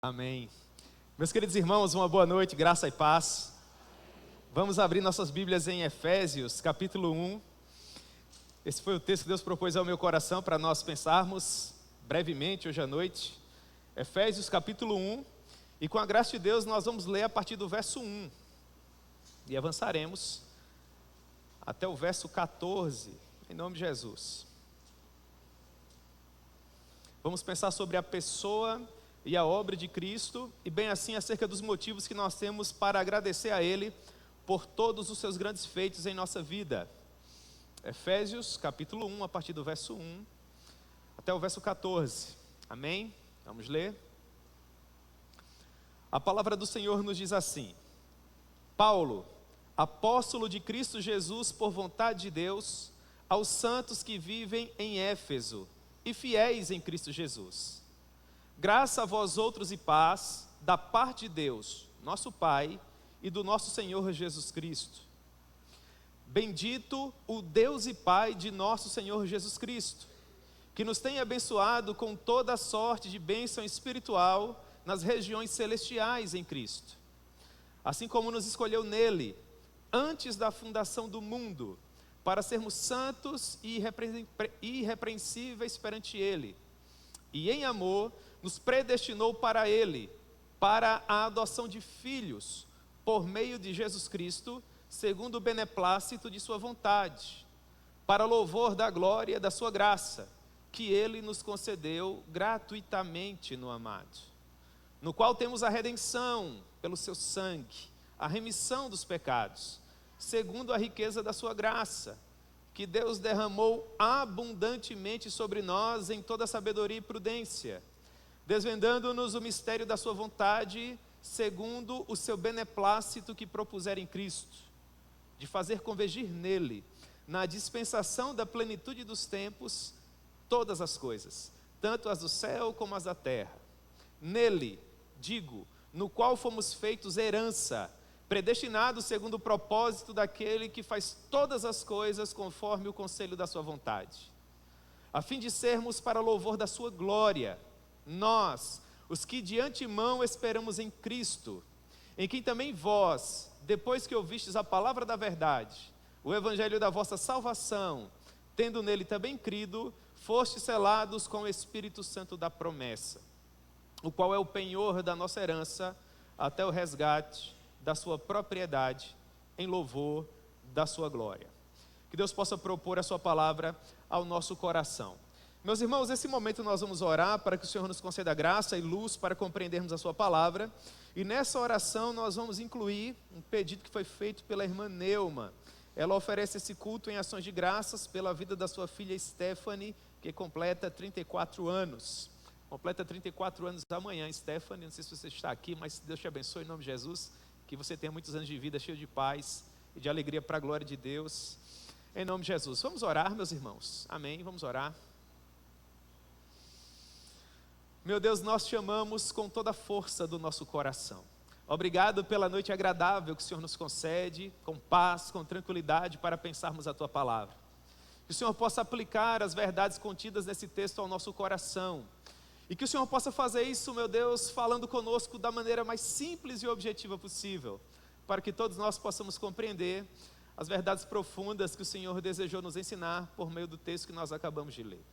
Amém. Meus queridos irmãos, uma boa noite, graça e paz. Vamos abrir nossas Bíblias em Efésios, capítulo 1. Esse foi o texto que Deus propôs ao meu coração para nós pensarmos brevemente hoje à noite. Efésios, capítulo 1. E com a graça de Deus, nós vamos ler a partir do verso 1. E avançaremos até o verso 14, em nome de Jesus. Vamos pensar sobre a pessoa e a obra de Cristo, e bem assim acerca dos motivos que nós temos para agradecer a Ele por todos os seus grandes feitos em nossa vida. Efésios, capítulo 1, a partir do verso 1 até o verso 14. Amém? Vamos ler. A palavra do Senhor nos diz assim: Paulo, apóstolo de Cristo Jesus por vontade de Deus, aos santos que vivem em Éfeso e fiéis em Cristo Jesus. Graça a vós outros e paz, da parte de Deus, nosso Pai, e do nosso Senhor Jesus Cristo. Bendito o Deus e Pai de nosso Senhor Jesus Cristo, que nos tem abençoado com toda sorte de bênção espiritual nas regiões celestiais em Cristo. Assim como nos escolheu nele, antes da fundação do mundo, para sermos santos e irrepreensíveis perante ele, e em amor nos predestinou para Ele, para a adoção de filhos, por meio de Jesus Cristo, segundo o beneplácito de sua vontade, para louvor da glória da sua graça, que Ele nos concedeu gratuitamente no amado, no qual temos a redenção pelo seu sangue, a remissão dos pecados, segundo a riqueza da sua graça, que Deus derramou abundantemente sobre nós em toda sabedoria e prudência, desvendando-nos o mistério da sua vontade, segundo o seu beneplácito que propuser em Cristo, de fazer convergir nele, na dispensação da plenitude dos tempos, todas as coisas, tanto as do céu como as da terra. Nele, digo, no qual fomos feitos herança, predestinados segundo o propósito daquele que faz todas as coisas conforme o conselho da sua vontade, a fim de sermos para louvor da sua glória, nós, os que de antemão esperamos em Cristo, em quem também vós, depois que ouvistes a palavra da verdade, o evangelho da vossa salvação, tendo nele também crido, fostes selados com o Espírito Santo da promessa, o qual é o penhor da nossa herança, até o resgate da sua propriedade, em louvor da sua glória. Que Deus possa propor a sua palavra ao nosso coração. Meus irmãos, nesse momento nós vamos orar para que o Senhor nos conceda graça e luz para compreendermos a sua palavra. E nessa oração nós vamos incluir um pedido que foi feito pela irmã Neuma. Ela oferece esse culto em ações de graças pela vida da sua filha Stephanie, que completa 34 anos. Completa 34 anos amanhã, Stephanie. Não sei se você está aqui, mas Deus te abençoe em nome de Jesus. Que você tenha muitos anos de vida cheio de paz e de alegria para a glória de Deus. Em nome de Jesus. Vamos orar, meus irmãos. Amém. Vamos orar. Meu Deus, nós te amamos com toda a força do nosso coração. Obrigado pela noite agradável que o Senhor nos concede, com paz, com tranquilidade, para pensarmos a tua palavra. Que o Senhor possa aplicar as verdades contidas nesse texto ao nosso coração. E que o Senhor possa fazer isso, meu Deus, falando conosco da maneira mais simples e objetiva possível, para que todos nós possamos compreender as verdades profundas que o Senhor desejou nos ensinar por meio do texto que nós acabamos de ler.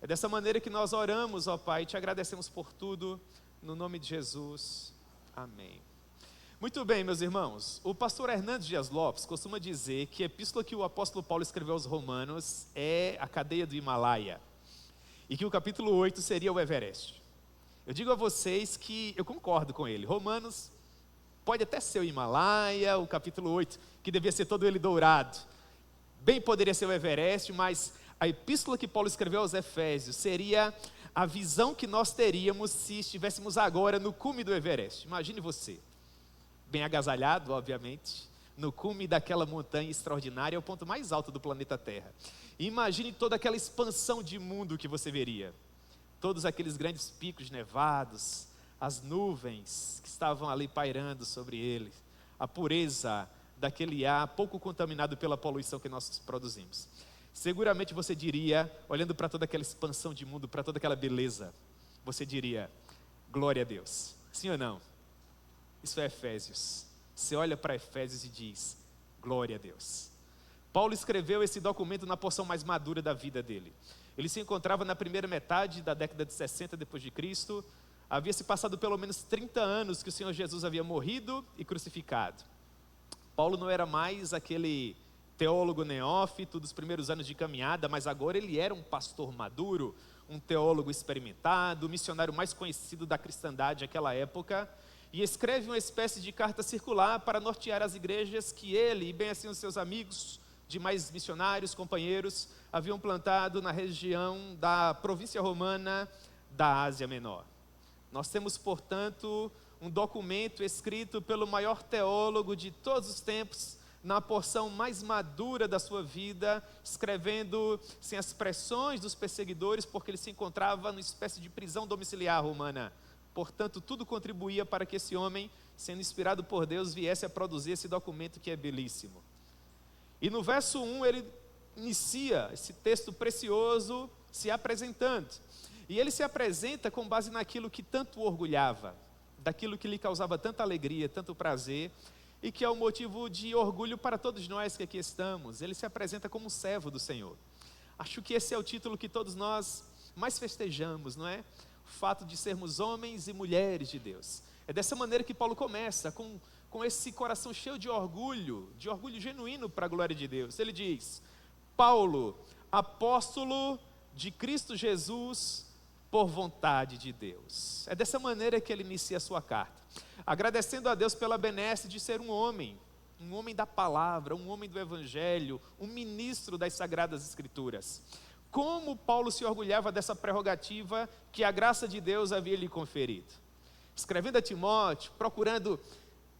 É dessa maneira que nós oramos, ó Pai, e te agradecemos por tudo, no nome de Jesus. Amém. Muito bem, meus irmãos, o pastor Hernandes Dias Lopes costuma dizer que a epístola que o apóstolo Paulo escreveu aos Romanos é a cadeia do Himalaia, e que o capítulo 8 seria o Everest. Eu digo a vocês que eu concordo com ele. Romanos pode até ser o Himalaia, o capítulo 8, que devia ser todo ele dourado. Bem poderia ser o Everest, mas a epístola que Paulo escreveu aos Efésios seria a visão que nós teríamos se estivéssemos agora no cume do Everest. Imagine você, bem agasalhado, obviamente, no cume daquela montanha extraordinária, é o ponto mais alto do planeta Terra. E imagine toda aquela expansão de mundo que você veria. Todos aqueles grandes picos nevados, as nuvens que estavam ali pairando sobre ele, a pureza daquele ar pouco contaminado pela poluição que nós produzimos. Seguramente você diria, olhando para toda aquela expansão de mundo, para toda aquela beleza, você diria: Glória a Deus. Sim ou não? Isso é Efésios. Você olha para Efésios e diz, glória a Deus. Paulo escreveu esse documento na porção mais madura da vida dele. Ele se encontrava na primeira metade da década de 60 depois de Cristo. Havia se passado pelo menos 30 anos que o Senhor Jesus havia morrido e crucificado. Paulo não era mais aquele teólogo neófito dos primeiros anos de caminhada, mas agora ele era um pastor maduro, um teólogo experimentado, o missionário mais conhecido da cristandade naquela época, e escreve uma espécie de carta circular para nortear as igrejas que ele e bem assim os seus amigos, demais missionários, companheiros, haviam plantado na região da província romana da Ásia Menor. Nós temos, portanto, um documento escrito pelo maior teólogo de todos os tempos, na porção mais madura da sua vida, escrevendo sem as pressões dos perseguidores, porque ele se encontrava numa espécie de prisão domiciliar romana. Portanto, tudo contribuía para que esse homem, sendo inspirado por Deus, viesse a produzir esse documento que é belíssimo. E no verso 1 ele inicia esse texto precioso se apresentando. E ele se apresenta com base naquilo que tanto o orgulhava, daquilo que lhe causava tanta alegria, tanto prazer, e que é um motivo de orgulho para todos nós que aqui estamos. Ele se apresenta como um servo do Senhor. Acho que esse é o título que todos nós mais festejamos, não é? O fato de sermos homens e mulheres de Deus. É dessa maneira que Paulo começa, com esse coração cheio de orgulho genuíno para a glória de Deus. Ele diz, Paulo, apóstolo de Cristo Jesus, por vontade de Deus. É dessa maneira que ele inicia a sua carta, agradecendo a Deus pela benesse de ser um homem da palavra, um homem do evangelho, um ministro das sagradas escrituras. Como Paulo se orgulhava dessa prerrogativa que a graça de Deus havia lhe conferido. Escrevendo a Timóteo, procurando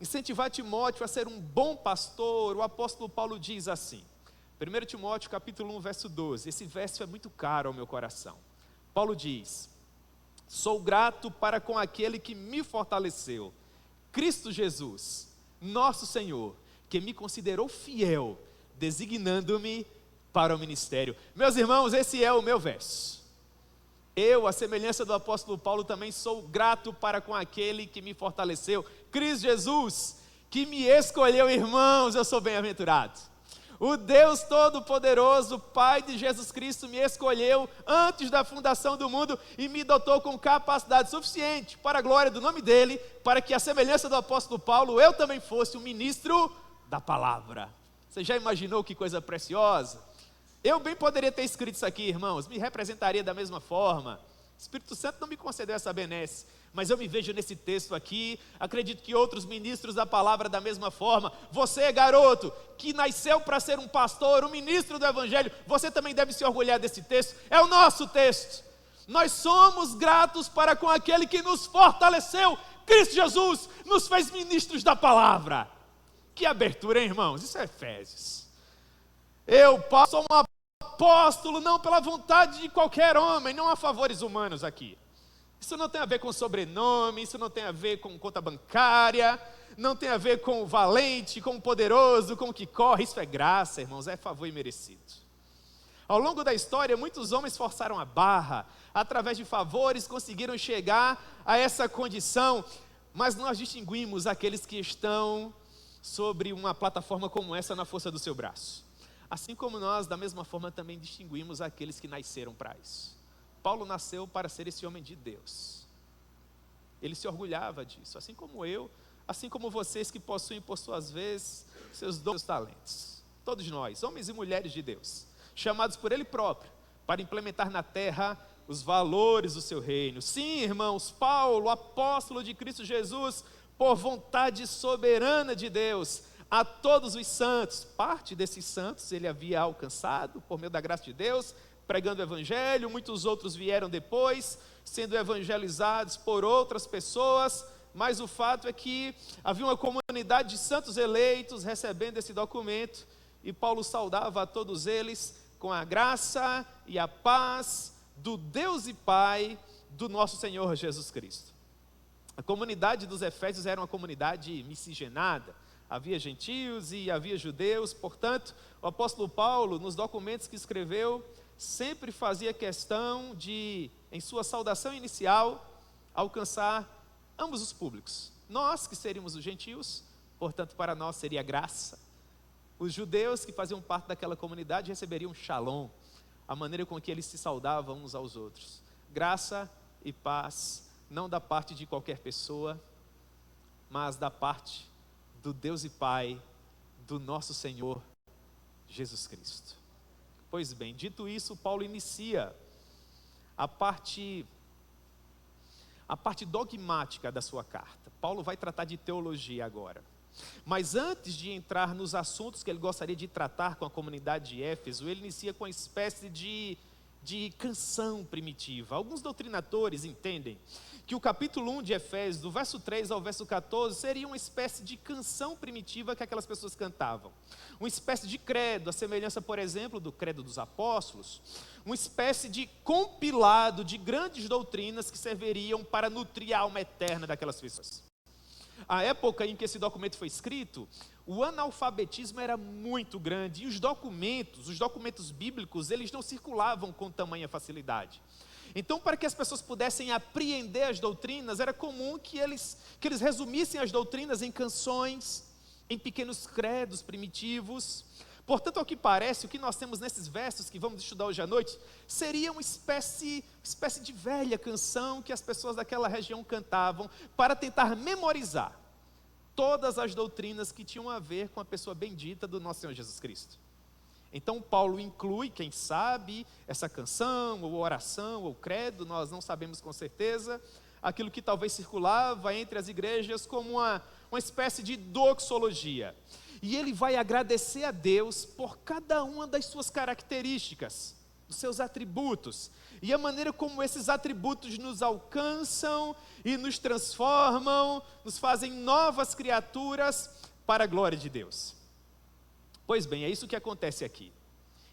incentivar Timóteo a ser um bom pastor, o apóstolo Paulo diz assim, 1 Timóteo capítulo 1, verso 12, esse verso é muito caro ao meu coração. Paulo diz, sou grato para com aquele que me fortaleceu, Cristo Jesus, nosso Senhor, que me considerou fiel, designando-me para o ministério. Meus irmãos, esse é o meu verso. Eu, à semelhança do apóstolo Paulo, também sou grato para com aquele que me fortaleceu, Cristo Jesus, que me escolheu. Irmãos, eu sou bem-aventurado. O Deus Todo-Poderoso, Pai de Jesus Cristo, me escolheu antes da fundação do mundo e me dotou com capacidade suficiente para a glória do nome dEle, para que, à semelhança do apóstolo Paulo, eu também fosse um ministro da palavra. Você já imaginou que coisa preciosa? Eu bem poderia ter escrito isso aqui, irmãos, me representaria da mesma forma. O Espírito Santo não me concedeu essa benesse, mas eu me vejo nesse texto aqui, acredito que outros ministros da palavra da mesma forma. Você, garoto, que nasceu para ser um pastor, um ministro do evangelho, você também deve se orgulhar desse texto, é o nosso texto. Nós somos gratos para com aquele que nos fortaleceu, Cristo Jesus, nos fez ministros da palavra. Que abertura, hein, irmãos? Isso é Efésios. Eu, Paulo, sou um apóstolo, não pela vontade de qualquer homem, não há favores humanos aqui. Isso não tem a ver com sobrenome, isso não tem a ver com conta bancária, não tem a ver com o valente, com o poderoso, com o que corre. Isso é graça, irmãos, é favor imerecido. Ao longo da história, muitos homens forçaram a barra, através de favores conseguiram chegar a essa condição, mas nós distinguimos aqueles que estão sobre uma plataforma como essa na força do seu braço. Assim como nós, da mesma forma, também distinguimos aqueles que nasceram para isso. Paulo nasceu para ser esse homem de Deus. Ele se orgulhava disso, assim como eu, assim como vocês que possuem por suas vezes seus dons e talentos. Todos nós, homens e mulheres de Deus, chamados por Ele próprio para implementar na terra os valores do seu reino. Sim, irmãos, Paulo, apóstolo de Cristo Jesus, por vontade soberana de Deus, a todos os santos, parte desses santos ele havia alcançado por meio da graça de Deus, pregando o evangelho. Muitos outros vieram depois, sendo evangelizados por outras pessoas, mas o fato é que havia uma comunidade de santos eleitos recebendo esse documento, e Paulo saudava a todos eles com a graça e a paz do Deus e Pai do nosso Senhor Jesus Cristo. A comunidade dos Efésios era uma comunidade miscigenada, havia gentios e havia judeus. Portanto, o apóstolo Paulo, nos documentos que escreveu, sempre fazia questão de, em sua saudação inicial, alcançar ambos os públicos. Nós, que seríamos os gentios, portanto, para nós seria graça. Os judeus que faziam parte daquela comunidade receberiam shalom, a maneira com que eles se saudavam uns aos outros. Graça e paz, não da parte de qualquer pessoa, mas da parte do Deus e Pai, do nosso Senhor Jesus Cristo. Pois bem, dito isso, Paulo inicia a parte dogmática da sua carta. Paulo vai tratar de teologia agora. Mas antes de entrar nos assuntos que ele gostaria de tratar com a comunidade de Éfeso, ele inicia com uma espécie de canção primitiva. Alguns doutrinadores entendem que o capítulo 1 de Efésios, do verso 3 ao verso 14, seria uma espécie de canção primitiva que aquelas pessoas cantavam. Uma espécie de credo, a semelhança, por exemplo, do credo dos apóstolos. Uma espécie de compilado de grandes doutrinas que serviriam para nutrir a alma eterna daquelas pessoas. A época em que esse documento foi escrito, o analfabetismo era muito grande e os documentos bíblicos, eles não circulavam com tamanha facilidade. Então, para que as pessoas pudessem apreender as doutrinas, era comum que eles resumissem as doutrinas em canções, em pequenos credos primitivos. Portanto, ao que parece, o que nós temos nesses versos que vamos estudar hoje à noite, seria uma espécie de velha canção que as pessoas daquela região cantavam para tentar memorizar todas as doutrinas que tinham a ver com a pessoa bendita do nosso Senhor Jesus Cristo. Então Paulo inclui, quem sabe, essa canção, ou oração, ou credo, nós não sabemos com certeza, aquilo que talvez circulava entre as igrejas como uma espécie de doxologia. E ele vai agradecer a Deus por cada uma das suas características, dos seus atributos, e a maneira como esses atributos nos alcançam e nos transformam, nos fazem novas criaturas para a glória de Deus. Pois bem, é isso que acontece aqui.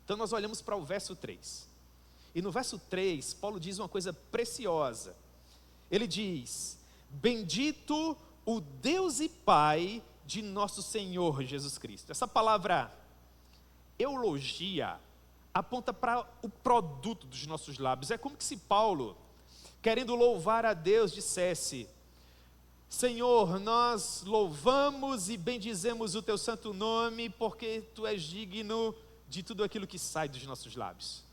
Então nós olhamos para o verso 3. E no verso 3, Paulo diz uma coisa preciosa. Ele diz: bendito o Deus e Pai de nosso Senhor Jesus Cristo. Essa palavra eulogia aponta para o produto dos nossos lábios. É como se Paulo, querendo louvar a Deus, dissesse: Senhor, nós louvamos e bendizemos o teu santo nome, porque tu és digno de tudo aquilo que sai dos nossos lábios.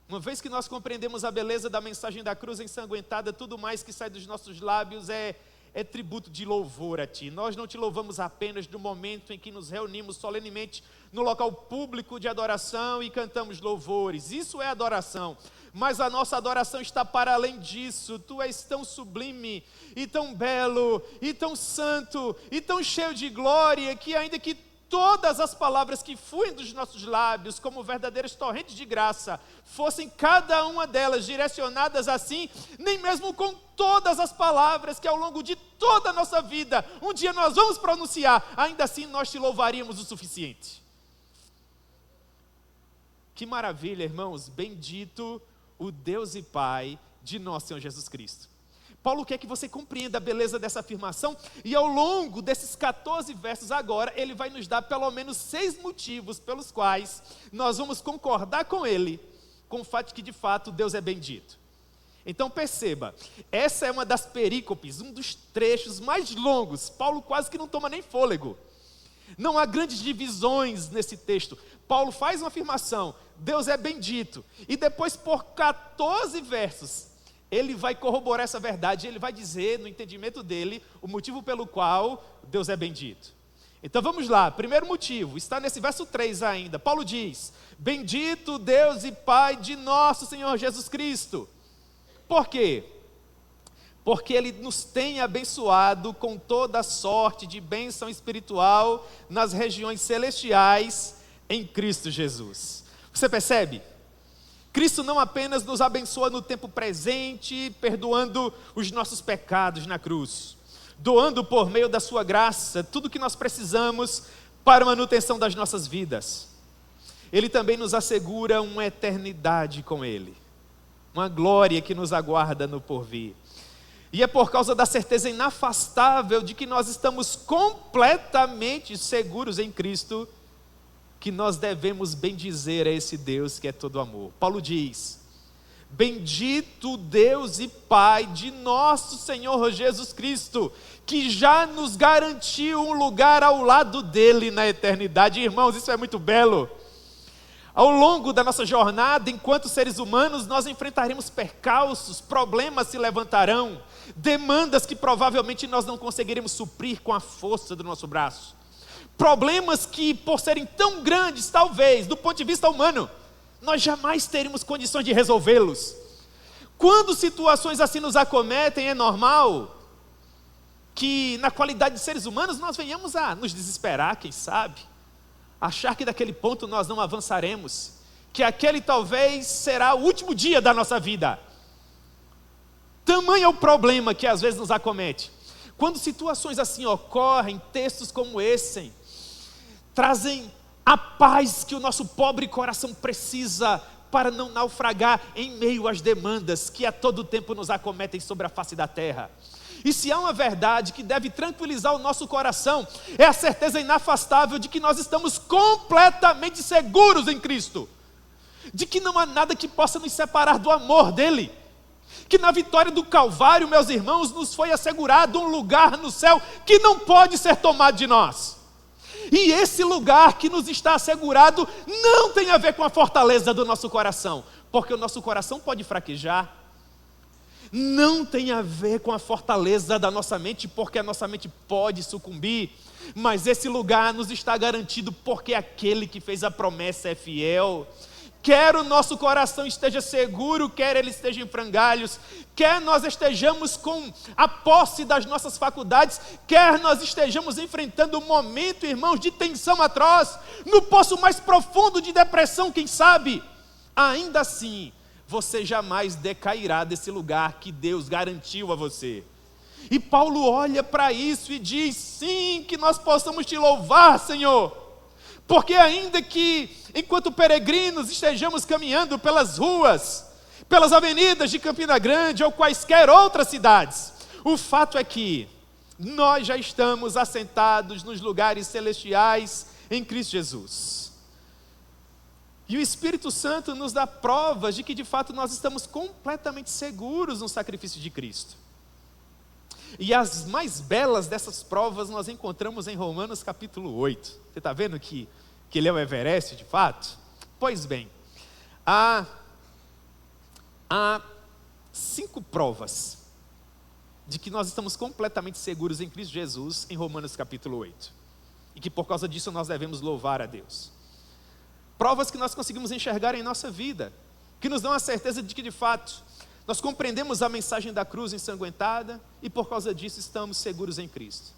Uma vez que nós compreendemos a beleza da mensagem da cruz ensanguentada, tudo mais que sai dos nossos lábios é tributo de louvor a Ti. Nós não Te louvamos apenas no momento em que nos reunimos solenemente no local público de adoração e cantamos louvores. Isso é adoração. Mas a nossa adoração está para além disso. Tu és tão sublime, e tão belo, e tão santo, e tão cheio de glória, que ainda que todas as palavras que fluem dos nossos lábios, como verdadeiras torrentes de graça, fossem cada uma delas direcionadas assim, nem mesmo com todas as palavras que ao longo de toda a nossa vida, um dia nós vamos pronunciar, ainda assim nós Te louvaríamos o suficiente. Que maravilha, irmãos, bendito o Deus e Pai de nosso Senhor Jesus Cristo. Paulo quer que você compreenda a beleza dessa afirmação, e ao longo desses 14 versos agora, ele vai nos dar pelo menos 6 motivos pelos quais nós vamos concordar com ele, com o fato de que de fato Deus é bendito. Então perceba, essa é uma das perícopes, um dos trechos mais longos. Paulo quase que não toma nem fôlego. Não há grandes divisões nesse texto. Paulo faz uma afirmação: Deus é bendito, e depois por 14 versos, ele vai corroborar essa verdade, ele vai dizer, no entendimento dele, o motivo pelo qual Deus é bendito. Então vamos lá, primeiro motivo, está nesse verso 3 ainda. Paulo diz: bendito Deus e Pai de nosso Senhor Jesus Cristo. Por quê? Porque Ele nos tem abençoado com toda sorte de bênção espiritual nas regiões celestiais em Cristo Jesus. Você percebe? Cristo não apenas nos abençoa no tempo presente, perdoando os nossos pecados na cruz, doando por meio da sua graça tudo que nós precisamos para a manutenção das nossas vidas. Ele também nos assegura uma eternidade com Ele, uma glória que nos aguarda no porvir. E é por causa da certeza inafastável de que nós estamos completamente seguros em Cristo que nós devemos bendizer a esse Deus que é todo amor. Paulo diz: Bendito Deus e Pai de nosso Senhor Jesus Cristo, que já nos garantiu um lugar ao lado dele na eternidade. Irmãos, isso é muito belo. Ao longo da nossa jornada, enquanto seres humanos, nós enfrentaremos percalços, problemas se levantarão, demandas que provavelmente nós não conseguiremos suprir com a força do nosso braço. Problemas que, por serem tão grandes, talvez, do ponto de vista humano, nós jamais teremos condições de resolvê-los. Quando situações assim nos acometem, é normal que, na qualidade de seres humanos, nós venhamos a nos desesperar, quem sabe, achar que daquele ponto nós não avançaremos, que aquele talvez será o último dia da nossa vida. Tamanho é o problema que às vezes nos acomete. Quando situações assim ocorrem, textos como esse trazem a paz que o nosso pobre coração precisa para não naufragar em meio às demandas que a todo tempo nos acometem sobre a face da terra. E se há uma verdade que deve tranquilizar o nosso coração, é a certeza inafastável de que nós estamos completamente seguros em Cristo, de que não há nada que possa nos separar do amor dele, que na vitória do Calvário, meus irmãos, nos foi assegurado um lugar no céu que não pode ser tomado de nós. E esse lugar que nos está assegurado não tem a ver com a fortaleza do nosso coração, porque o nosso coração pode fraquejar. Não tem a ver com a fortaleza da nossa mente, porque a nossa mente pode sucumbir. Mas esse lugar nos está garantido porque aquele que fez a promessa é fiel. Quer o nosso coração esteja seguro, quer ele esteja em frangalhos, quer nós estejamos com a posse das nossas faculdades, quer nós estejamos enfrentando um momento, irmãos, de tensão atroz, no poço mais profundo de depressão, quem sabe, ainda assim, você jamais decairá desse lugar que Deus garantiu a você. E Paulo olha para isso e diz, sim, que nós possamos te louvar, Senhor, porque ainda que, enquanto peregrinos, estejamos caminhando pelas ruas, pelas avenidas de Campina Grande ou quaisquer outras cidades, o fato é que nós já estamos assentados nos lugares celestiais em Cristo Jesus. E o Espírito Santo nos dá provas de que de fato nós estamos completamente seguros no sacrifício de Cristo. E as mais belas dessas provas nós encontramos em Romanos capítulo 8. Você está vendo que ele é o Everest de fato? Pois bem, há 5 provas de que nós estamos completamente seguros em Cristo Jesus em Romanos capítulo 8. E que por causa disso nós devemos louvar a Deus. Provas que nós conseguimos enxergar em nossa vida, que nos dão a certeza de que de fato nós compreendemos a mensagem da cruz ensanguentada e por causa disso estamos seguros em Cristo.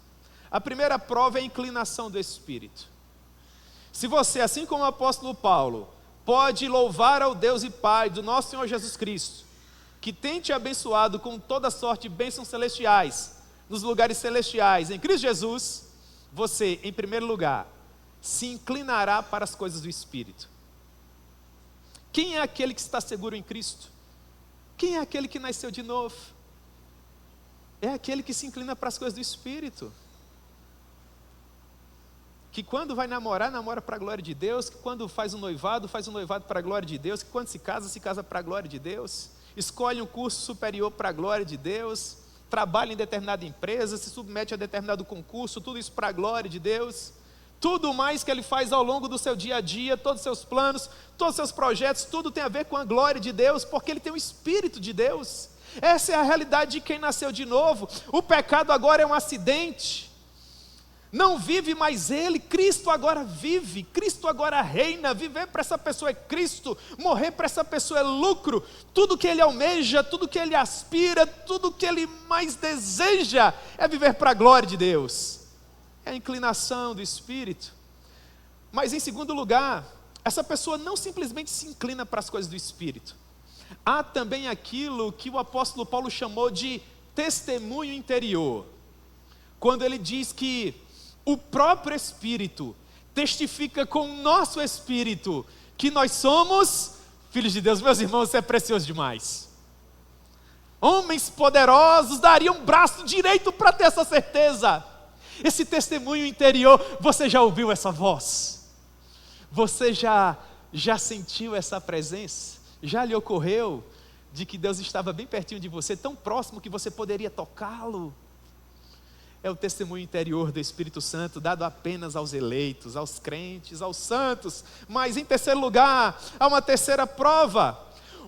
A primeira prova é a inclinação do Espírito. Se você, assim como o apóstolo Paulo, pode louvar ao Deus e Pai do nosso Senhor Jesus Cristo, que tem te abençoado com toda sorte de bênçãos celestiais, nos lugares celestiais, em Cristo Jesus, você, em primeiro lugar, se inclinará para as coisas do Espírito. Quem é aquele que está seguro em Cristo? Quem é aquele que nasceu de novo? É aquele que se inclina para as coisas do Espírito. Que quando vai namorar, namora para a glória de Deus. Que quando faz um noivado para a glória de Deus. Que quando se casa para a glória de Deus. Escolhe um curso superior para a glória de Deus. Trabalha em determinada empresa, se submete a determinado concurso, tudo isso para a glória de Deus. Tudo mais que ele faz ao longo do seu dia a dia, todos os seus planos, todos os seus projetos, tudo tem a ver com a glória de Deus, porque ele tem o Espírito de Deus. Essa é a realidade de quem nasceu de novo. O pecado agora é um acidente. Não vive mais ele, Cristo agora vive, Cristo agora reina. Viver para essa pessoa é Cristo, morrer para essa pessoa é lucro. Tudo que ele almeja, tudo que ele aspira, tudo que ele mais deseja é viver para a glória de Deus. É a inclinação do Espírito. Mas em segundo lugar, essa pessoa não simplesmente se inclina para as coisas do Espírito. Há também aquilo que o apóstolo Paulo chamou de testemunho interior. Quando ele diz que o próprio Espírito testifica com o nosso Espírito que nós somos filhos de Deus. Meus irmãos, isso é precioso demais. Homens poderosos dariam um braço direito para ter essa certeza. Esse testemunho interior, você já ouviu essa voz? Você já sentiu essa presença? Já lhe ocorreu de que Deus estava bem pertinho de você, tão próximo que você poderia tocá-lo. É o testemunho interior do Espírito Santo, dado apenas aos eleitos, aos crentes, aos santos. Mas em terceiro lugar, há uma terceira prova.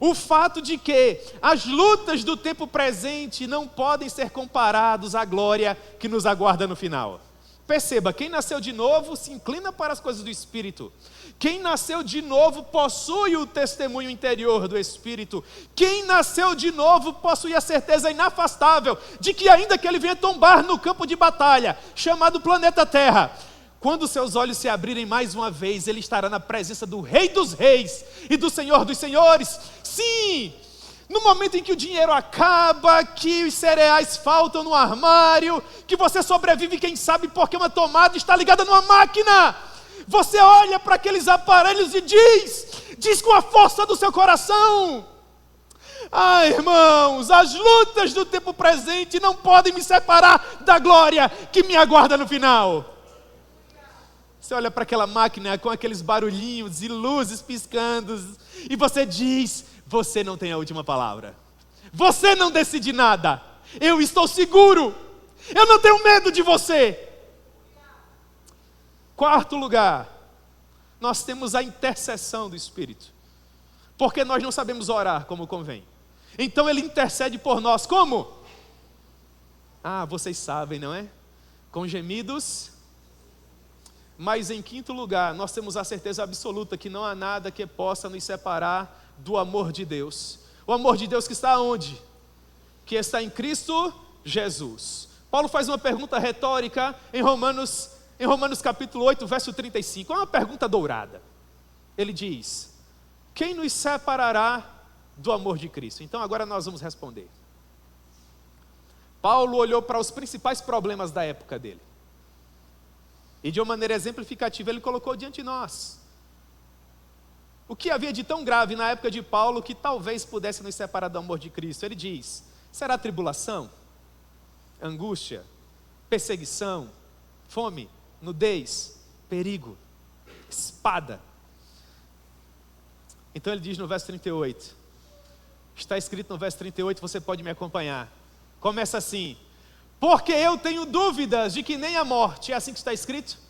O fato de que as lutas do tempo presente não podem ser comparados à glória que nos aguarda no final. Perceba, quem nasceu de novo se inclina para as coisas do Espírito. Quem nasceu de novo possui o testemunho interior do Espírito. Quem nasceu de novo possui a certeza inafastável de que ainda que ele venha tombar no campo de batalha, chamado planeta Terra, quando seus olhos se abrirem mais uma vez, ele estará na presença do Rei dos Reis e do Senhor dos Senhores. Sim! No momento em que o dinheiro acaba, que os cereais faltam no armário, que você sobrevive, quem sabe, porque uma tomada está ligada numa máquina. Você olha para aqueles aparelhos e diz com a força do seu coração: ah, irmãos, as lutas do tempo presente não podem me separar da glória que me aguarda no final. Você olha para aquela máquina com aqueles barulhinhos e luzes piscando, e você diz: você não tem a última palavra. Você não decide nada. Eu estou seguro. Eu não tenho medo de você. Quarto lugar, nós temos a intercessão do Espírito. Porque nós não sabemos orar como convém. Então Ele intercede por nós. Como? Ah, vocês sabem, não é? Com gemidos. Mas em quinto lugar, nós temos a certeza absoluta que não há nada que possa nos separar do amor de Deus. O amor de Deus que está onde? Que está em Cristo Jesus. Paulo faz uma pergunta retórica em Romanos capítulo 8, verso 35. É uma pergunta dourada. Ele diz: quem nos separará do amor de Cristo? Então agora nós vamos responder. Paulo olhou para os principais problemas da época dele. E de uma maneira exemplificativa ele colocou diante de nós. O que havia de tão grave na época de Paulo que talvez pudesse nos separar do amor de Cristo? Ele diz: será tribulação, angústia, perseguição, fome, nudez, perigo, espada. Então ele diz no verso 38, está escrito no verso 38, você pode me acompanhar. Começa assim: porque eu tenho dúvidas de que nem a morte, é assim que está escrito?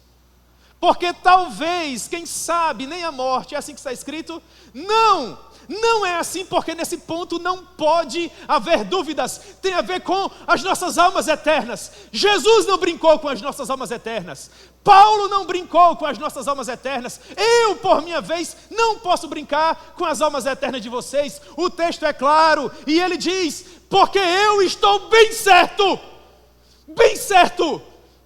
Porque talvez, quem sabe, nem a morte, é assim que está escrito? Não é assim, porque nesse ponto não pode haver dúvidas. Tem a ver com as nossas almas eternas. Jesus não brincou com as nossas almas eternas. Paulo não brincou com as nossas almas eternas. Eu, por minha vez, não posso brincar com as almas eternas de vocês. O texto é claro, e ele diz: porque eu estou bem certo,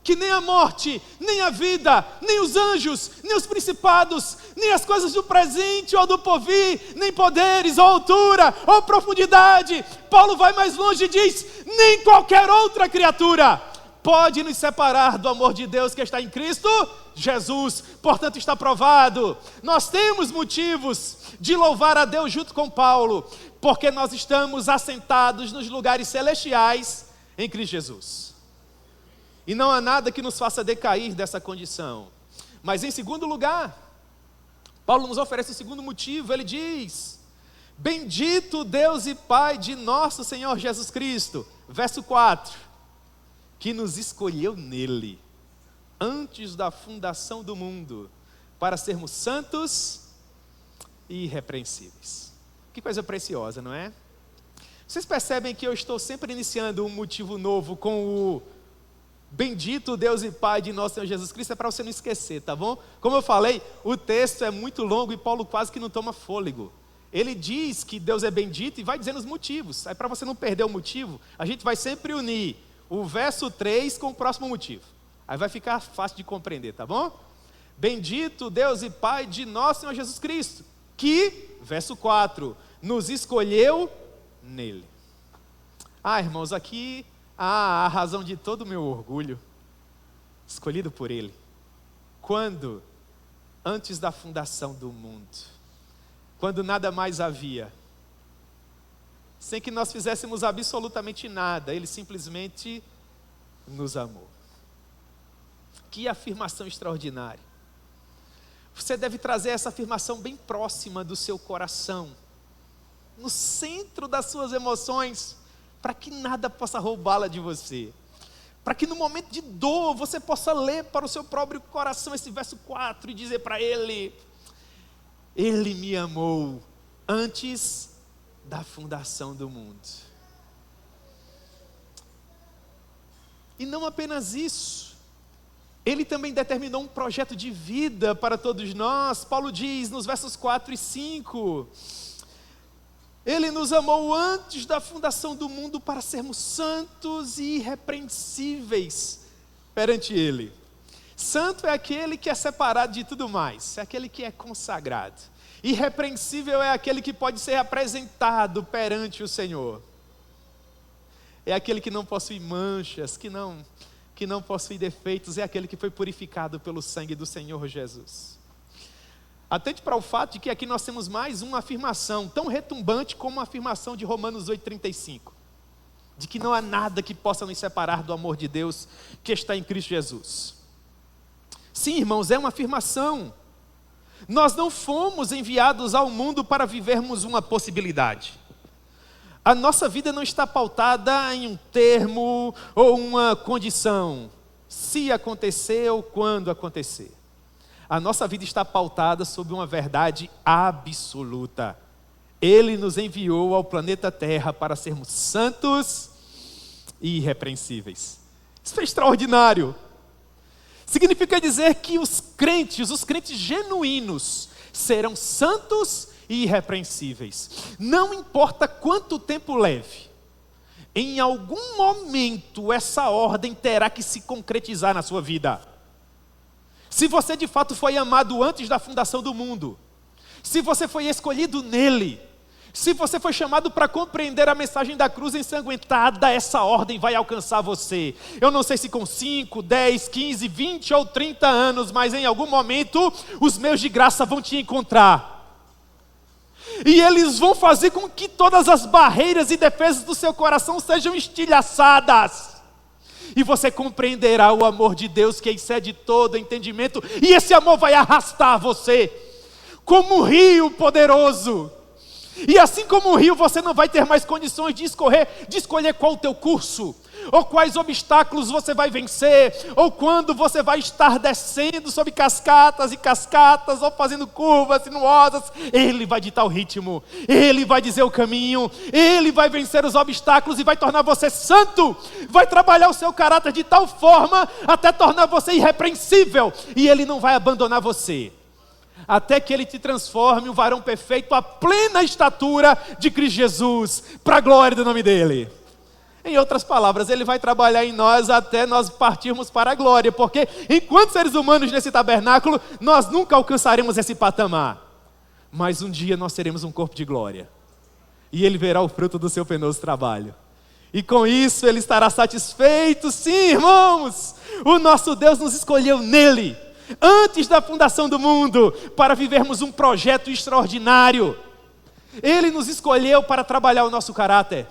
que nem a morte, nem a vida, nem os anjos, nem os principados, nem as coisas do presente ou do porvir, nem poderes, ou altura, ou profundidade. Paulo vai mais longe e diz: nem qualquer outra criatura pode nos separar do amor de Deus que está em Cristo Jesus. Portanto, está provado. Nós temos motivos de louvar a Deus junto com Paulo, porque nós estamos assentados nos lugares celestiais em Cristo Jesus. E não há nada que nos faça decair dessa condição. Mas em segundo lugar, Paulo nos oferece o segundo motivo. Ele diz: bendito Deus e Pai de nosso Senhor Jesus Cristo, verso 4, que nos escolheu nele, antes da fundação do mundo, para sermos santos e irrepreensíveis. Que coisa preciosa, não é? Vocês percebem que eu estou sempre iniciando um motivo novo com o bendito Deus e Pai de nosso Senhor Jesus Cristo, é para você não esquecer, tá bom? Como eu falei, o texto é muito longo e Paulo quase que não toma fôlego. Ele diz que Deus é bendito e vai dizendo os motivos. Aí para você não perder o motivo, a gente vai sempre unir o verso 3 com o próximo motivo. Aí vai ficar fácil de compreender, tá bom? Bendito Deus e Pai de nosso Senhor Jesus Cristo, que, verso 4, nos escolheu nele. Ah, irmãos, aqui há a razão de todo o meu orgulho, escolhido por Ele. Quando? Antes da fundação do mundo, quando nada mais havia, sem que nós fizéssemos absolutamente nada, Ele simplesmente nos amou. Que afirmação extraordinária. Você deve trazer essa afirmação bem próxima do seu coração. no centro das suas emoções, para que nada possa roubá-la de você. Para que no momento de dor você possa ler para o seu próprio coração esse verso 4 e dizer para Ele: Ele me amou antes da fundação do mundo. E não apenas isso, Ele também determinou um projeto de vida para todos nós. Paulo diz nos versos 4 e 5, Ele nos amou antes da fundação do mundo para sermos santos e irrepreensíveis perante Ele. Santo é aquele que é separado de tudo mais, é aquele que é consagrado. Irrepreensível é aquele que pode ser apresentado perante o Senhor. É aquele que não possui manchas, que não possui defeitos, é aquele que foi purificado pelo sangue do Senhor Jesus. Atente para o fato de que aqui nós temos mais uma afirmação, tão retumbante como a afirmação de Romanos 8,35. De que não há nada que possa nos separar do amor de Deus que está em Cristo Jesus. Sim, irmãos, é uma afirmação. Nós não fomos enviados ao mundo para vivermos uma possibilidade. A nossa vida não está pautada em um termo ou uma condição. Se acontecer ou quando acontecer. A nossa vida está pautada sobre uma verdade absoluta. Ele nos enviou ao planeta Terra para sermos santos e irrepreensíveis. Isso é extraordinário. Significa dizer que os crentes genuínos, serão santos e irrepreensíveis. Não importa quanto tempo leve, em algum momento essa ordem terá que se concretizar na sua vida. Se você de fato foi amado antes da fundação do mundo, se você foi escolhido nele, se você foi chamado para compreender a mensagem da cruz ensanguentada, essa ordem vai alcançar você. Eu não sei se com 5, 10, 15, 20 ou 30 anos, mas em algum momento os meus de graça vão te encontrar. E eles vão fazer com que todas as barreiras e defesas do seu coração sejam estilhaçadas. E você compreenderá o amor de Deus que excede todo entendimento. E esse amor vai arrastar você como um rio poderoso. E assim como o rio, você não vai ter mais condições de escolher qual o teu curso, ou quais obstáculos você vai vencer, ou quando você vai estar descendo sobre cascatas e cascatas, ou fazendo curvas sinuosas. Ele vai ditar o ritmo, Ele vai dizer o caminho, Ele vai vencer os obstáculos e vai tornar você santo, vai trabalhar o seu caráter de tal forma, até tornar você irrepreensível, e Ele não vai abandonar você, até que Ele te transforme um varão perfeito, à plena estatura de Cristo Jesus, para a glória do nome dEle. Em outras palavras, Ele vai trabalhar em nós até nós partirmos para a glória, porque enquanto seres humanos nesse tabernáculo, nós nunca alcançaremos esse patamar, mas um dia nós teremos um corpo de glória, e Ele verá o fruto do seu penoso trabalho, e com isso Ele estará satisfeito. Sim, irmãos, o nosso Deus nos escolheu nele, antes da fundação do mundo, para vivermos um projeto extraordinário. Ele nos escolheu para trabalhar o nosso caráter,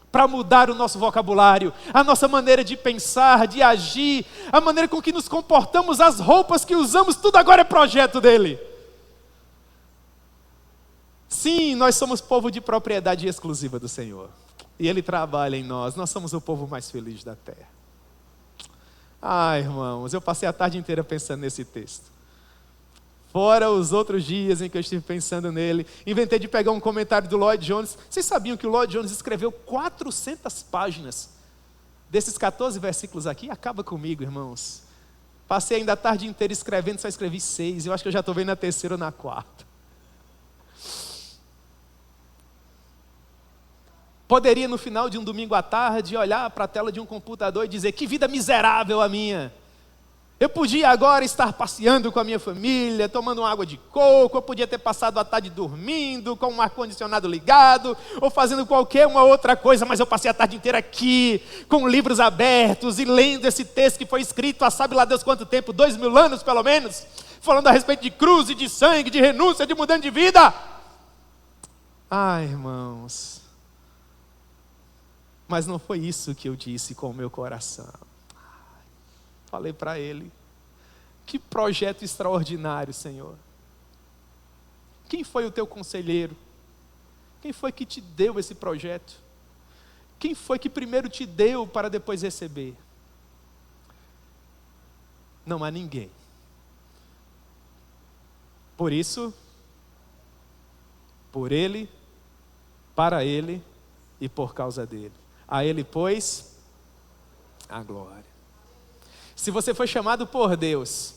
para mudar o nosso vocabulário, a nossa maneira de pensar, de agir, a maneira com que nos comportamos, as roupas que usamos, tudo agora é projeto dele. Sim, nós somos povo de propriedade exclusiva do Senhor, e Ele trabalha em nós. Nós somos o povo mais feliz da terra. Irmãos, eu passei a tarde inteira pensando nesse texto. Fora os outros dias em que eu estive pensando nele, inventei de pegar um comentário do Lloyd Jones. Vocês sabiam que o Lloyd Jones escreveu 400 páginas desses 14 versículos aqui? Acaba comigo, irmãos. Passei ainda a tarde inteira escrevendo, só escrevi 6. Eu acho que eu já estou vendo na terceira ou na quarta. Poderia no final de um domingo à tarde olhar para a tela de um computador e dizer: que vida miserável a minha. Eu podia agora estar passeando com a minha família, tomando uma água de coco, eu podia ter passado a tarde dormindo, com um ar-condicionado ligado, ou fazendo qualquer uma outra coisa, mas eu passei a tarde inteira aqui, com livros abertos e lendo esse texto que foi escrito há sabe lá Deus quanto tempo, 2000 anos pelo menos, falando a respeito de cruz e de sangue, de renúncia, de mudança de vida. Irmãos, mas não foi isso que eu disse com o meu coração. Falei para Ele: que projeto extraordinário, Senhor. Quem foi o teu conselheiro? Quem foi que te deu esse projeto? Quem foi que primeiro te deu para depois receber? Não há ninguém. Por isso, por Ele, para Ele e por causa dele. A Ele, pois, a glória. Se você foi chamado por Deus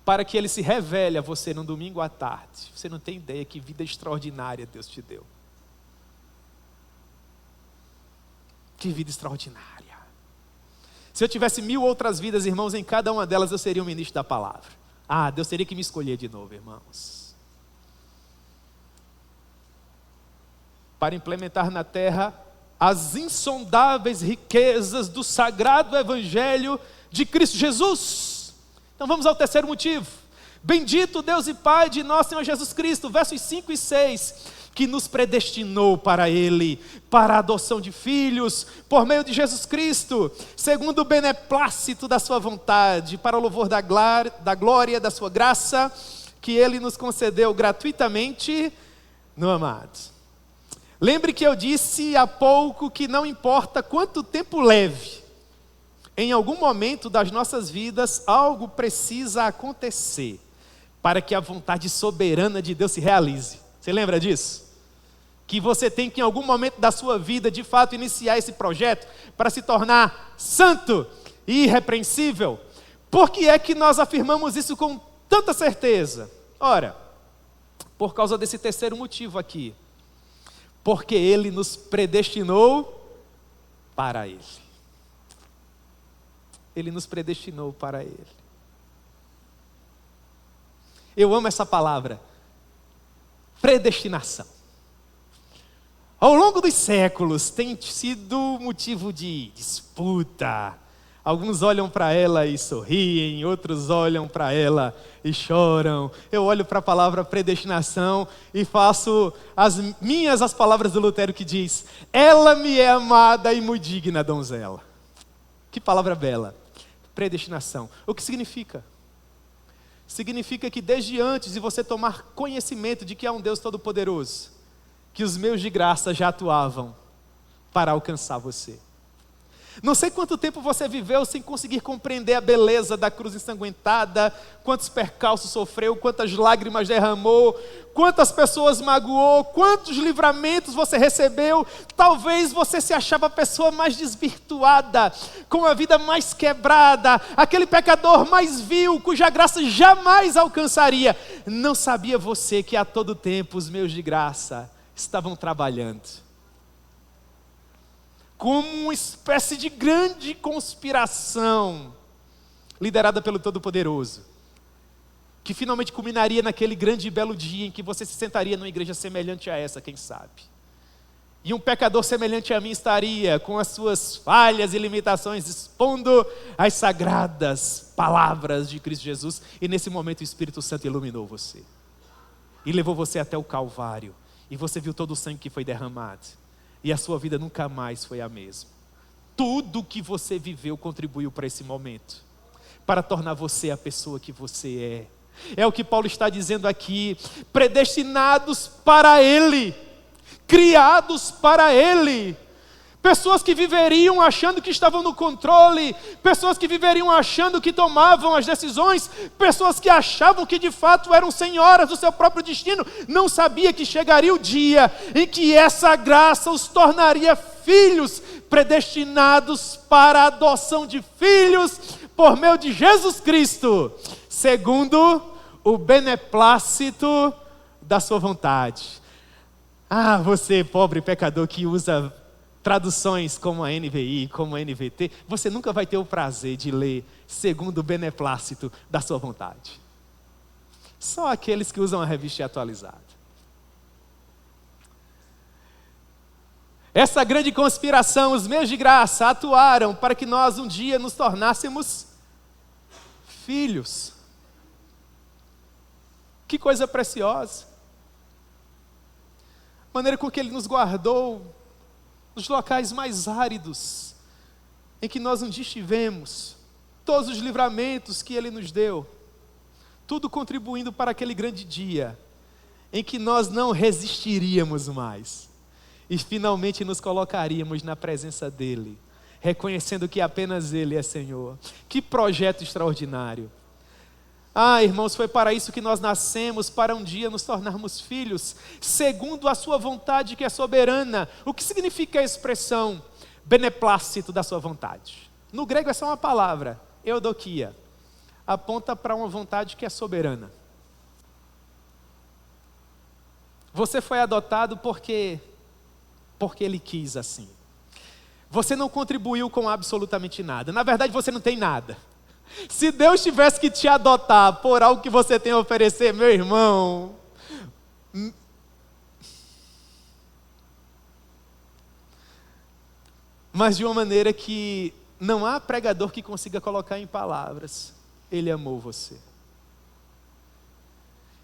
para que Ele se revele a você no domingo à tarde, você não tem ideia que vida extraordinária Deus te deu. Que vida extraordinária. Se eu tivesse 1000 outras vidas, irmãos, em cada uma delas eu seria um ministro da palavra. Deus teria que me escolher de novo, irmãos, para implementar na terra as insondáveis riquezas do sagrado evangelho de Cristo Jesus. Então vamos ao terceiro motivo. Bendito Deus e Pai de nosso Senhor Jesus Cristo, versos 5 e 6, que nos predestinou para Ele, para a adoção de filhos, por meio de Jesus Cristo, segundo o beneplácito da sua vontade, para o louvor da glória da sua graça, que Ele nos concedeu gratuitamente no amado. Lembre que eu disse há pouco que não importa quanto tempo leve, em algum momento das nossas vidas, algo precisa acontecer para que a vontade soberana de Deus se realize. Você lembra disso? Que você tem que em algum momento da sua vida, de fato, iniciar esse projeto para se tornar santo e irrepreensível. Por que é que nós afirmamos isso com tanta certeza? Ora, por causa desse terceiro motivo aqui. Porque Ele nos predestinou para Ele. Ele nos predestinou para Ele. Eu amo essa palavra, predestinação. Ao longo dos séculos tem sido motivo de disputa. Alguns olham para ela e sorriem, outros olham para ela e choram. Eu olho para a palavra predestinação e faço as palavras do Lutero que diz: ela me é amada e muito digna donzela. Que palavra bela. Predestinação. O que significa? Significa que desde antes de você tomar conhecimento de que há um Deus Todo-Poderoso, que os meios de graça já atuavam para alcançar você. Não sei quanto tempo você viveu sem conseguir compreender a beleza da cruz ensanguentada, quantos percalços sofreu, quantas lágrimas derramou, quantas pessoas magoou, quantos livramentos você recebeu. Talvez você se achava a pessoa mais desvirtuada, com a vida mais quebrada, aquele pecador mais vil, cuja graça jamais alcançaria. Não sabia você que a todo tempo os meios de graça estavam trabalhando como uma espécie de grande conspiração, liderada pelo Todo-Poderoso, que finalmente culminaria naquele grande e belo dia em que você se sentaria numa igreja semelhante a essa, quem sabe. E um pecador semelhante a mim estaria, com as suas falhas e limitações, expondo as sagradas palavras de Cristo Jesus, e nesse momento o Espírito Santo iluminou você, e levou você até o Calvário, e você viu todo o sangue que foi derramado, e a sua vida nunca mais foi a mesma. Tudo que você viveu contribuiu para esse momento, para tornar você a pessoa que você é. É o que Paulo está dizendo aqui: predestinados para Ele, criados para Ele. Pessoas que viveriam achando que estavam no controle, pessoas que viveriam achando que tomavam as decisões, pessoas que achavam que de fato eram senhoras do seu próprio destino, não sabia que chegaria o dia em que essa graça os tornaria filhos, predestinados para a adoção de filhos, por meio de Jesus Cristo, segundo o beneplácito da sua vontade. Você pobre pecador que usa traduções como a NVI, como a NVT, você nunca vai ter o prazer de ler segundo o beneplácito da sua vontade. Só aqueles que usam a revista atualizada. Essa grande conspiração, os meios de graça atuaram para que nós um dia nos tornássemos filhos. Que coisa preciosa. A maneira com que Ele nos guardou nos locais mais áridos em que nós um dia estivemos, todos os livramentos que Ele nos deu, tudo contribuindo para aquele grande dia em que nós não resistiríamos mais e finalmente nos colocaríamos na presença dEle, reconhecendo que apenas Ele é Senhor. Que projeto extraordinário! Ah, irmãos, foi para isso que nós nascemos, para um dia nos tornarmos filhos, segundo a sua vontade que é soberana. O que significa a expressão beneplácito da sua vontade? No grego é só uma palavra, eudokia, aponta para uma vontade que é soberana. Você foi adotado porque Ele quis assim. Você não contribuiu com absolutamente nada. Na verdade, você não tem nada. Se Deus tivesse que te adotar por algo que você tem a oferecer, meu irmão, mas de uma maneira que não há pregador que consiga colocar em palavras, Ele amou você.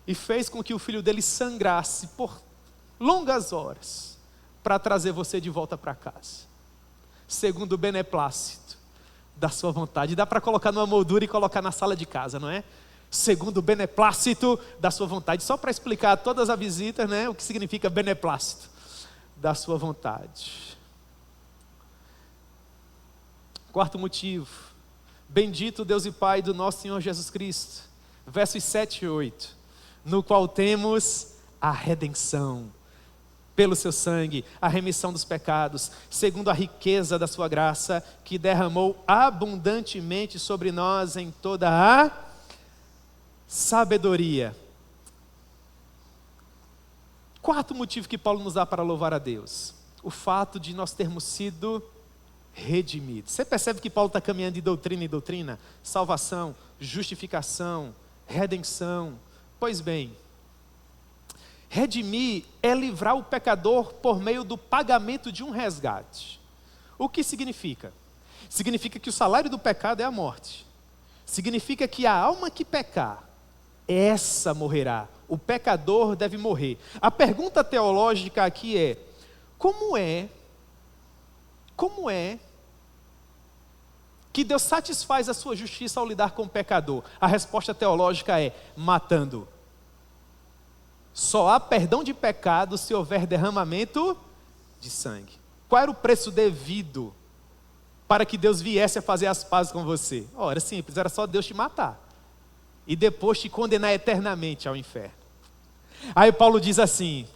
E fez com que o filho dele sangrasse por longas horas para trazer você de volta para casa, segundo o beneplácito da sua vontade. Dá para colocar numa moldura e colocar na sala de casa, não é? Segundo o beneplácito da sua vontade. Só para explicar a todas as visitas, né, o que significa beneplácito da sua vontade. Quarto motivo: bendito Deus e Pai do nosso Senhor Jesus Cristo, versos 7 e 8, no qual temos a redenção pelo seu sangue, a remissão dos pecados, segundo a riqueza da sua graça, que derramou abundantemente sobre nós em toda a sabedoria. Quarto motivo que Paulo nos dá para louvar a Deus: o fato de nós termos sido redimidos. Você percebe que Paulo está caminhando de doutrina em doutrina? Salvação, justificação, redenção. Pois bem, redimir é livrar o pecador por meio do pagamento de um resgate. O que significa? Significa que o salário do pecado é a morte. Significa que a alma que pecar, essa morrerá. O pecador deve morrer. A pergunta teológica aqui é: como é que Deus satisfaz a sua justiça ao lidar com o pecador? A resposta teológica é: matando. Só há perdão de pecado se houver derramamento de sangue. Qual era o preço devido para que Deus viesse a fazer as pazes com você? Era simples, era só Deus te matar e depois te condenar eternamente ao inferno. Aí Paulo diz assim: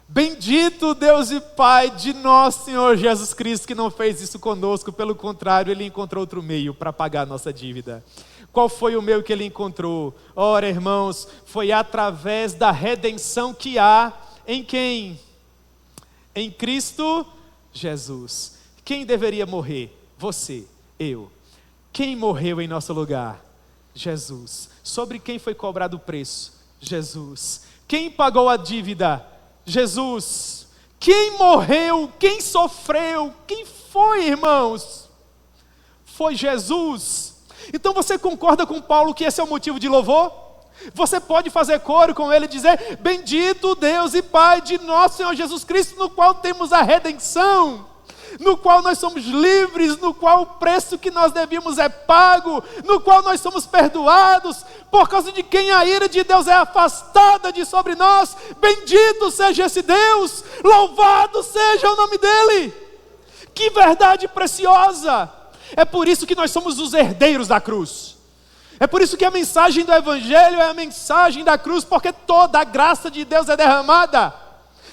bendito Deus e Pai de nosso Senhor Jesus Cristo, que não fez isso conosco, pelo contrário, Ele encontrou outro meio para pagar a nossa dívida. Qual foi o meio que Ele encontrou? Ora, irmãos, foi através da redenção que há em quem? Em Cristo Jesus. Quem deveria morrer? Você, eu. Quem morreu em nosso lugar? Jesus. Sobre quem foi cobrado o preço? Jesus. Quem pagou a dívida? Jesus. Quem morreu? Quem sofreu? Quem foi, irmãos? Foi Jesus. Então você concorda com Paulo que esse é o motivo de louvor? Você pode fazer coro com ele e dizer: bendito Deus e Pai de nosso Senhor Jesus Cristo, no qual temos a redenção, no qual nós somos livres, no qual o preço que nós devíamos é pago, no qual nós somos perdoados, por causa de quem a ira de Deus é afastada de sobre nós. Bendito seja esse Deus, louvado seja o nome dEle. Que verdade preciosa! É por isso que nós somos os herdeiros da cruz. É por isso que a mensagem do Evangelho é a mensagem da cruz, porque toda a graça de Deus é derramada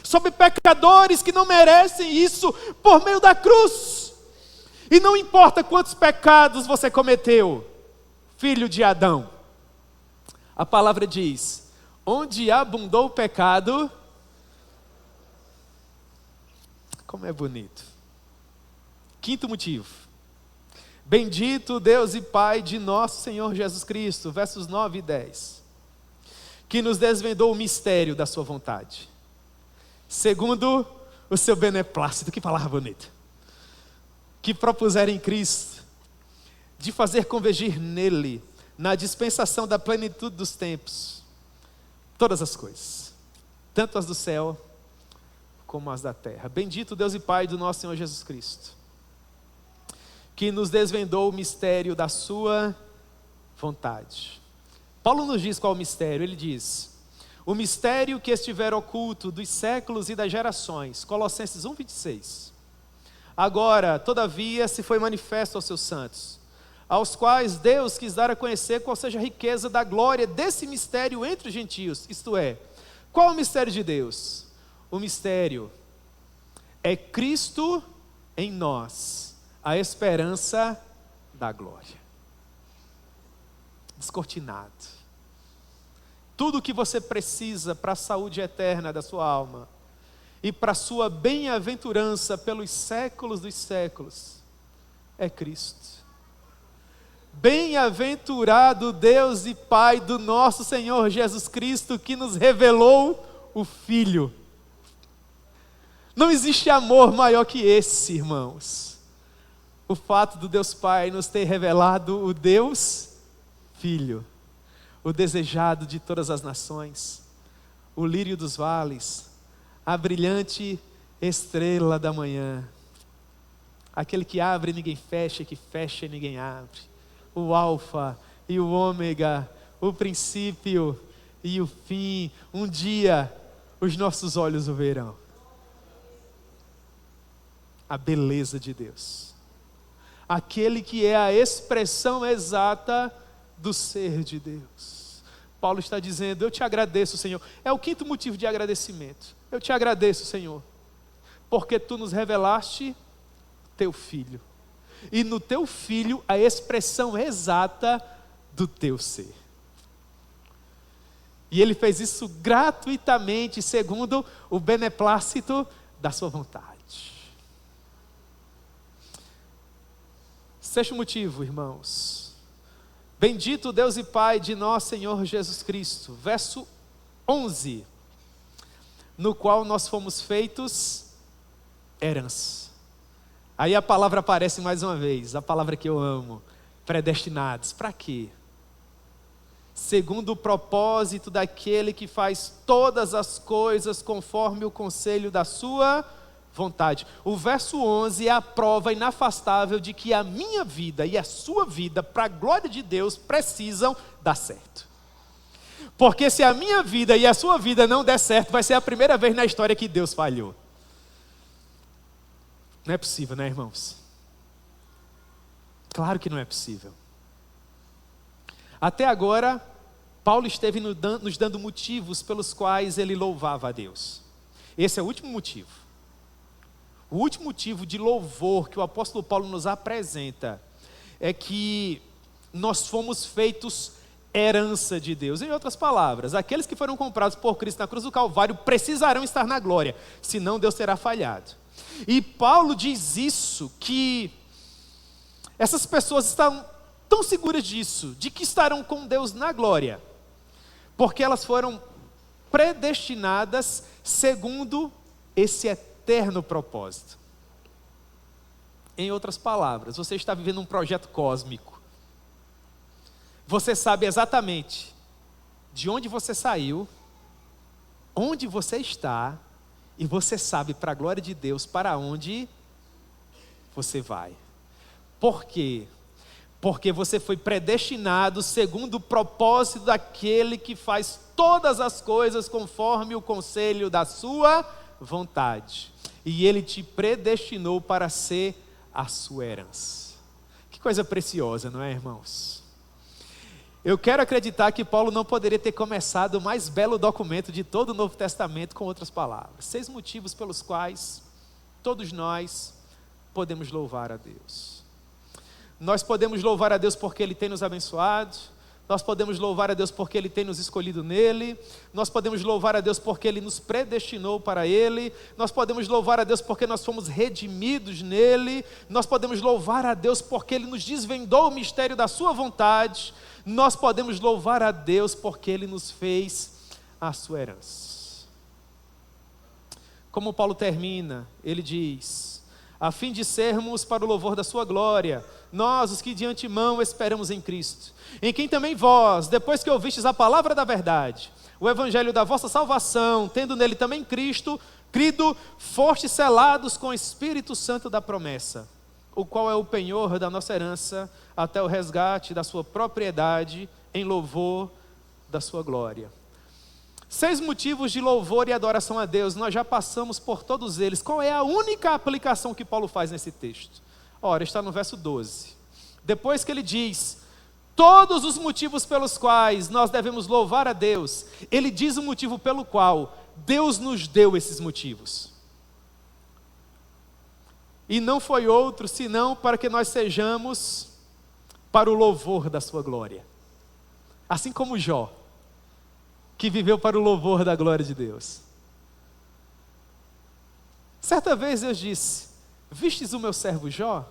sobre pecadores que não merecem isso, por meio da cruz. E não importa quantos pecados você cometeu, filho de Adão, a palavra diz: onde abundou o pecado, como é bonito. Quinto motivo: bendito Deus e Pai de nosso Senhor Jesus Cristo, versos 9 e 10, que nos desvendou o mistério da sua vontade, segundo o seu beneplácito. Que palavra bonita! Que propuseram em Cristo, de fazer convergir nele, na dispensação da plenitude dos tempos, todas as coisas, tanto as do céu como as da terra. Bendito Deus e Pai do nosso Senhor Jesus Cristo, que nos desvendou o mistério da sua vontade. Paulo nos diz qual é o mistério. Ele diz: O mistério que estiver oculto dos séculos e das gerações. Colossenses 1:26. Agora, todavia, se foi manifesto aos seus santos, aos quais Deus quis dar a conhecer qual seja a riqueza da glória desse mistério entre os gentios. Isto é, qual é o mistério de Deus? O mistério é Cristo em nós, a esperança da glória. Descortinado. Tudo o que você precisa para a saúde eterna da sua alma e para a sua bem-aventurança pelos séculos dos séculos é Cristo. Bem-aventurado Deus e Pai do nosso Senhor Jesus Cristo, que nos revelou o Filho. Não existe amor maior que esse, irmãos. O fato do Deus Pai nos ter revelado o Deus Filho, o desejado de todas as nações, o lírio dos vales, a brilhante estrela da manhã, aquele que abre e ninguém fecha, que fecha e ninguém abre, o alfa e o ômega, o princípio e o fim. Um dia os nossos olhos o verão. A beleza de Deus, aquele que é a expressão exata do ser de Deus. Paulo está dizendo: eu te agradeço, Senhor. É o quinto motivo de agradecimento. Eu te agradeço, Senhor, porque tu nos revelaste teu Filho, e no teu Filho a expressão exata do teu ser. E ele fez isso gratuitamente, segundo o beneplácito da sua vontade. Sexto motivo, irmãos. Bendito Deus e Pai de nosso Senhor Jesus Cristo. Verso 11. No qual nós fomos feitos herança. Aí a palavra aparece mais uma vez, a palavra que eu amo. Predestinados. Para quê? Segundo o propósito daquele que faz todas as coisas conforme o conselho da sua vontade. O verso 11 é a prova inafastável de que a minha vida e a sua vida, para a glória de Deus, precisam dar certo. Porque se a minha vida e a sua vida não der certo, vai ser a primeira vez na história que Deus falhou. Não é possível, né, irmãos? Claro que não é possível. Até agora, Paulo esteve nos dando motivos pelos quais ele louvava a Deus. Esse é o último motivo. O último motivo de louvor que o apóstolo Paulo nos apresenta é que nós fomos feitos herança de Deus. Em outras palavras, aqueles que foram comprados por Cristo na cruz do Calvário precisarão estar na glória, senão Deus terá falhado. E Paulo diz isso, que essas pessoas estão tão seguras disso, de que estarão com Deus na glória, porque elas foram predestinadas segundo esse eterno propósito. Em outras palavras, você está vivendo um projeto cósmico. Você sabe exatamente de onde você saiu, onde você está, e você sabe, para a glória de Deus, para onde você vai. Por quê? Porque você foi predestinado segundo o propósito daquele que faz todas as coisas conforme o conselho da sua vontade. E ele te predestinou para ser a sua herança. Que coisa preciosa, não é, irmãos? Eu quero acreditar que Paulo não poderia ter começado o mais belo documento de todo o Novo Testamento com outras palavras. 6 motivos pelos quais todos nós podemos louvar a Deus. Nós podemos louvar a Deus porque Ele tem nos abençoado. Nós podemos louvar a Deus porque Ele tem nos escolhido nele. Nós podemos louvar a Deus porque Ele nos predestinou para Ele. Nós podemos louvar a Deus porque nós fomos redimidos nele. Nós podemos louvar a Deus porque Ele nos desvendou o mistério da sua vontade. Nós podemos louvar a Deus porque Ele nos fez a sua herança. Como Paulo termina, ele diz: a fim de sermos para o louvor da sua glória, nós os que de antemão esperamos em Cristo, em quem também vós, depois que ouvistes a palavra da verdade, o evangelho da vossa salvação, tendo nele também Cristo, crido, fostes selados com o Espírito Santo da promessa, o qual é o penhor da nossa herança, até o resgate da sua propriedade, em louvor da sua glória. 6 motivos de louvor e adoração a Deus, nós já passamos por todos eles. Qual é a única aplicação que Paulo faz nesse texto? Ora, está no verso 12. Depois que ele diz todos os motivos pelos quais nós devemos louvar a Deus, ele diz o motivo pelo qual Deus nos deu esses motivos. E não foi outro senão para que nós sejamos para o louvor da sua glória. Assim como Jó, que viveu para o louvor da glória de Deus. Certa vez Deus disse: vistes o meu servo Jó?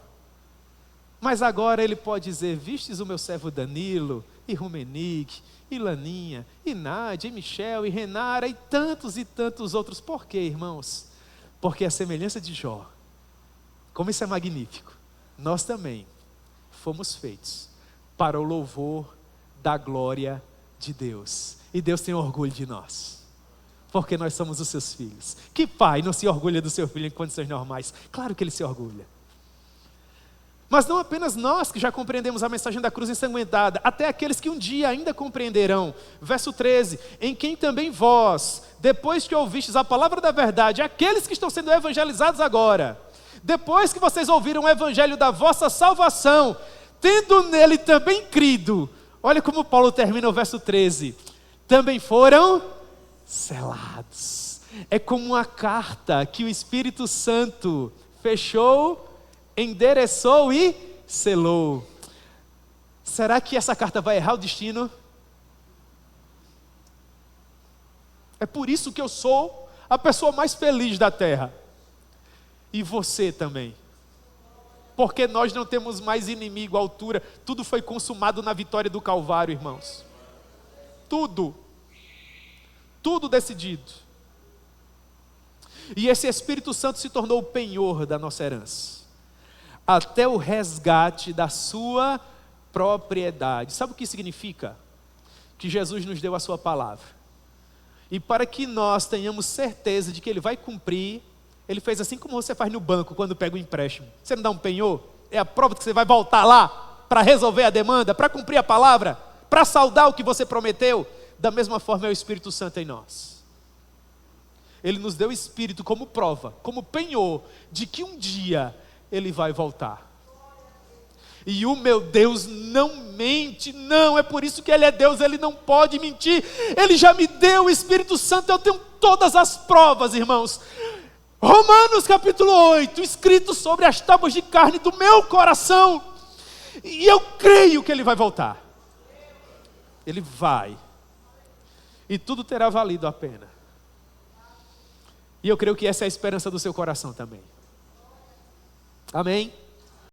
Mas agora ele pode dizer: vistes o meu servo Danilo, e Rumenig, e Laninha, e Nádia, e Michel, e Renara, e tantos outros. Por quê, irmãos? Porque a semelhança de Jó, como isso é magnífico, nós também fomos feitos para o louvor da glória de Deus. E Deus tem orgulho de nós, porque nós somos os seus filhos. Que pai não se orgulha do seu filho em condições normais? Claro que ele se orgulha. Mas não apenas nós que já compreendemos a mensagem da cruz ensanguentada, até aqueles que um dia ainda compreenderão. Verso 13, em quem também vós, depois que ouvistes a palavra da verdade, aqueles que estão sendo evangelizados agora, depois que vocês ouviram o evangelho da vossa salvação, tendo nele também crido, olha como Paulo termina o verso 13, também foram selados. É como uma carta que o Espírito Santo fechou, endereçou e selou. Será que essa carta vai errar o destino? É por isso que eu sou a pessoa mais feliz da terra. E você também. Porque nós não temos mais inimigo à altura. Tudo foi consumado na vitória do Calvário, irmãos. Tudo. Tudo decidido. E esse Espírito Santo se tornou o penhor da nossa herança, até o resgate da sua propriedade. Sabe o que significa? Que Jesus nos deu a sua palavra, e para que nós tenhamos certeza de que Ele vai cumprir, Ele fez assim como você faz no banco quando pega um empréstimo. Você não dá um penhor? É a prova de que você vai voltar lá para resolver a demanda, para cumprir a palavra, para saldar o que você prometeu. Da mesma forma é o Espírito Santo em nós. Ele nos deu o Espírito como prova, como penhor de que um dia Ele vai voltar. E o meu Deus não mente, não, é por isso que Ele é Deus, Ele não pode mentir. Ele já me deu o Espírito Santo, eu tenho todas as provas, irmãos. Romanos capítulo 8, escrito sobre as tábuas de carne do meu coração. E eu creio que Ele vai voltar. Ele vai. E tudo terá valido a pena. E eu creio que essa é a esperança do seu coração também. Amém?